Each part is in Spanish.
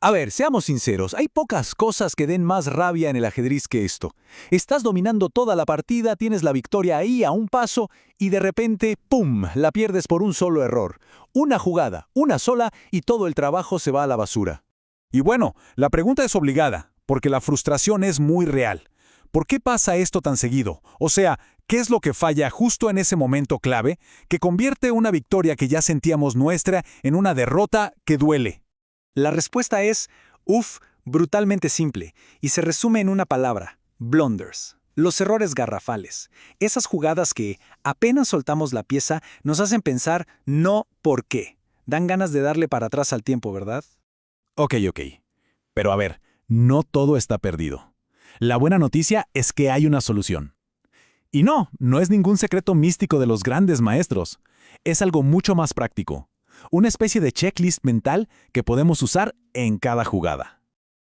A ver, seamos sinceros, hay pocas cosas que den más rabia en el ajedrez que esto. Estás dominando toda la partida, tienes la victoria ahí a un paso y de repente, ¡pum!, la pierdes por un solo error. Una jugada, una sola y todo el trabajo se va a la basura. Y bueno, la pregunta es obligada, porque la frustración es muy real. ¿Por qué pasa esto tan seguido? O sea, ¿qué es lo que falla justo en ese momento clave que convierte una victoria que ya sentíamos nuestra en una derrota que duele? La respuesta es, brutalmente simple, y se resume en una palabra, blunders. Los errores garrafales. Esas jugadas que, apenas soltamos la pieza, nos hacen pensar no por qué. Dan ganas de darle para atrás al tiempo, ¿verdad? Ok. Pero a ver, no todo está perdido. La buena noticia es que hay una solución. Y no es ningún secreto místico de los grandes maestros. Es algo mucho más práctico. Una especie de checklist mental que podemos usar en cada jugada.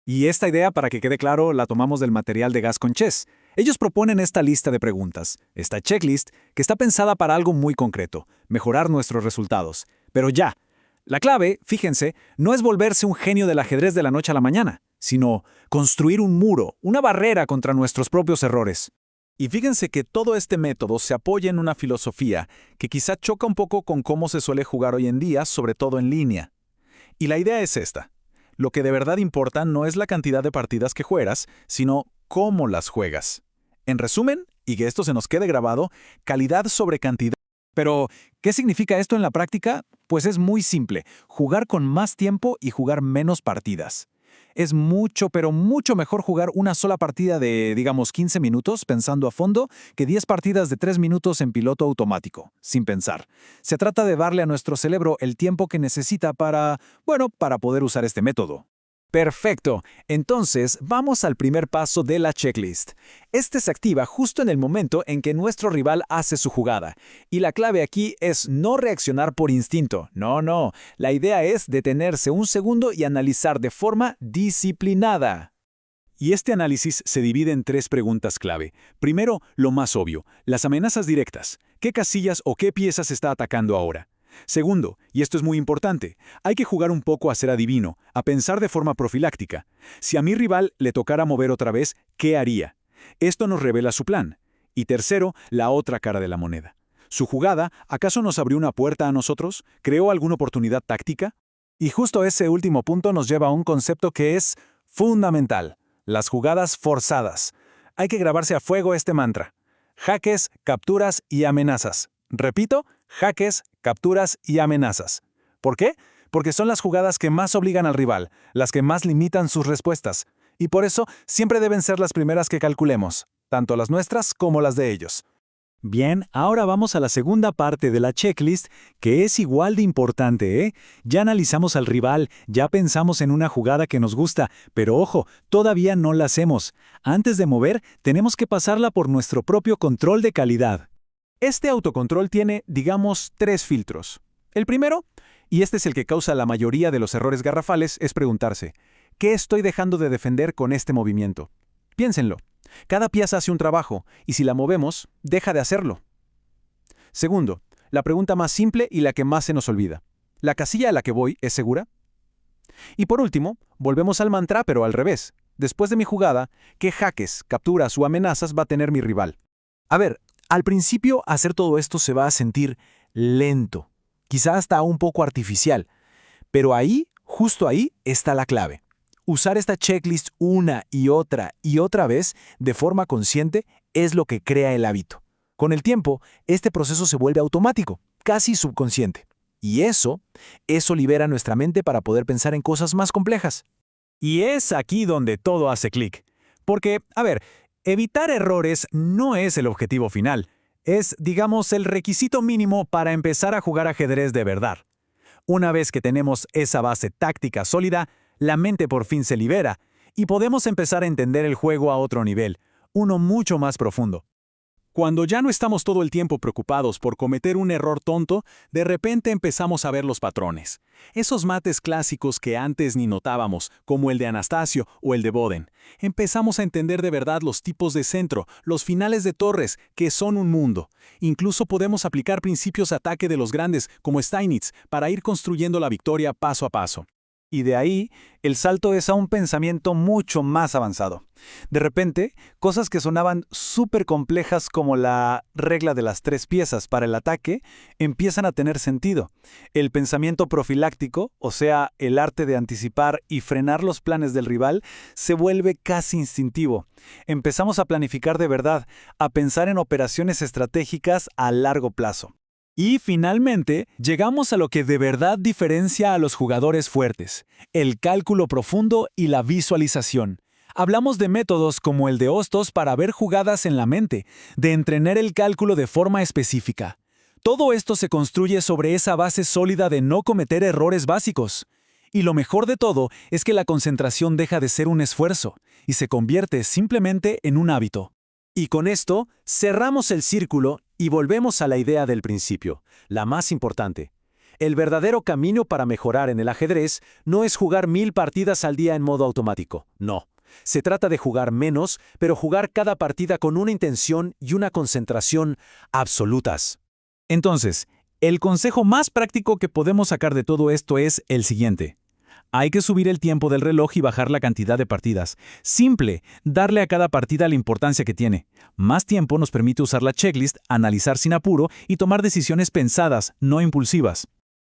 Y esta idea, para que quede claro, la tomamos del material de Gascon Chess. Ellos proponen esta lista de preguntas, esta checklist, que está pensada para algo muy concreto, mejorar nuestros resultados. Pero ya, la clave, fíjense, no es volverse un genio del ajedrez de la noche a la mañana, sino construir un muro, una barrera contra nuestros propios errores. Y fíjense que todo este método se apoya en una filosofía que quizá choca un poco con cómo se suele jugar hoy en día, sobre todo en línea. Y la idea es esta. Lo que de verdad importa no es la cantidad de partidas que juegas, sino cómo las juegas. En resumen, y que esto se nos quede grabado, calidad sobre cantidad. Pero, ¿qué significa esto en la práctica? Pues es muy simple, jugar con más tiempo y jugar menos partidas. Es mucho, pero mucho mejor jugar una sola partida de, digamos, 15 minutos pensando a fondo que 10 partidas de 3 minutos en piloto automático, sin pensar. Se trata de darle a nuestro cerebro el tiempo que necesita para poder usar este método. Perfecto. Entonces, vamos al primer paso de la checklist. Este se activa justo en el momento en que nuestro rival hace su jugada. Y la clave aquí es no reaccionar por instinto. No. La idea es detenerse un segundo y analizar de forma disciplinada. Y este análisis se divide en 3 preguntas clave. Primero, lo más obvio, las amenazas directas. ¿Qué casillas o qué piezas está atacando ahora? Segundo, y esto es muy importante, hay que jugar un poco a ser adivino, a pensar de forma profiláctica. Si a mi rival le tocara mover otra vez, ¿qué haría? Esto nos revela su plan. Y tercero, la otra cara de la moneda. ¿Su jugada acaso nos abrió una puerta a nosotros? ¿Creó alguna oportunidad táctica? Y justo ese último punto nos lleva a un concepto que es fundamental: las jugadas forzadas. Hay que grabarse a fuego este mantra: jaques, capturas y amenazas. Repito, jaques, capturas y amenazas. ¿Por qué? Porque son las jugadas que más obligan al rival, las que más limitan sus respuestas. Y por eso siempre deben ser las primeras que calculemos, tanto las nuestras como las de ellos. Bien, ahora vamos a la segunda parte de la checklist, que es igual de importante, ¿eh? Ya analizamos al rival, ya pensamos en una jugada que nos gusta, pero ojo, todavía no la hacemos. Antes de mover, tenemos que pasarla por nuestro propio control de calidad. Este autocontrol tiene, digamos, 3 filtros. El primero, y este es el que causa la mayoría de los errores garrafales, es preguntarse: ¿qué estoy dejando de defender con este movimiento? Piénsenlo. Cada pieza hace un trabajo, y si la movemos, deja de hacerlo. Segundo, la pregunta más simple y la que más se nos olvida: ¿la casilla a la que voy es segura? Y por último, volvemos al mantra, pero al revés. Después de mi jugada, ¿qué jaques, capturas o amenazas va a tener mi rival? A ver, al principio hacer todo esto se va a sentir lento, quizá hasta un poco artificial, pero ahí, justo ahí, está la clave. Usar esta checklist una y otra vez de forma consciente es lo que crea el hábito. Con el tiempo, este proceso se vuelve automático, casi subconsciente. Y eso libera nuestra mente para poder pensar en cosas más complejas. Y es aquí donde todo hace clic. Porque, a ver, evitar errores no es el objetivo final. Es, digamos, el requisito mínimo para empezar a jugar ajedrez de verdad. Una vez que tenemos esa base táctica sólida, la mente por fin se libera y podemos empezar a entender el juego a otro nivel, uno mucho más profundo. Cuando ya no estamos todo el tiempo preocupados por cometer un error tonto, de repente empezamos a ver los patrones. Esos mates clásicos que antes ni notábamos, como el de Anastasio o el de Boden. Empezamos a entender de verdad los tipos de centro, los finales de torres, que son un mundo. Incluso podemos aplicar principios de ataque de los grandes, como Steinitz, para ir construyendo la victoria paso a paso. Y de ahí, el salto es a un pensamiento mucho más avanzado. De repente, cosas que sonaban súper complejas como la regla de las 3 piezas para el ataque, empiezan a tener sentido. El pensamiento profiláctico, o sea, el arte de anticipar y frenar los planes del rival, se vuelve casi instintivo. Empezamos a planificar de verdad, a pensar en operaciones estratégicas a largo plazo. Y finalmente, llegamos a lo que de verdad diferencia a los jugadores fuertes, el cálculo profundo y la visualización. Hablamos de métodos como el de Hostos para ver jugadas en la mente, de entrenar el cálculo de forma específica. Todo esto se construye sobre esa base sólida de no cometer errores básicos. Y lo mejor de todo es que la concentración deja de ser un esfuerzo y se convierte simplemente en un hábito. Y con esto, cerramos el círculo y volvemos a la idea del principio, la más importante. El verdadero camino para mejorar en el ajedrez no es jugar 1000 partidas al día en modo automático, no. Se trata de jugar menos, pero jugar cada partida con una intención y una concentración absolutas. Entonces, el consejo más práctico que podemos sacar de todo esto es el siguiente. Hay que subir el tiempo del reloj y bajar la cantidad de partidas. Simple, darle a cada partida la importancia que tiene. Más tiempo nos permite usar la checklist, analizar sin apuro y tomar decisiones pensadas, no impulsivas.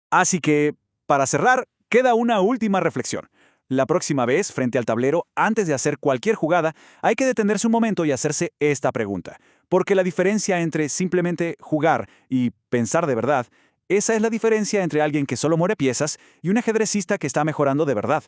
Así que, para cerrar, queda una última reflexión. La próxima vez, frente al tablero, antes de hacer cualquier jugada, hay que detenerse un momento y hacerse esta pregunta. Porque la diferencia entre simplemente jugar y pensar de verdad, esa es la diferencia entre alguien que solo muere piezas y un ajedrecista que está mejorando de verdad.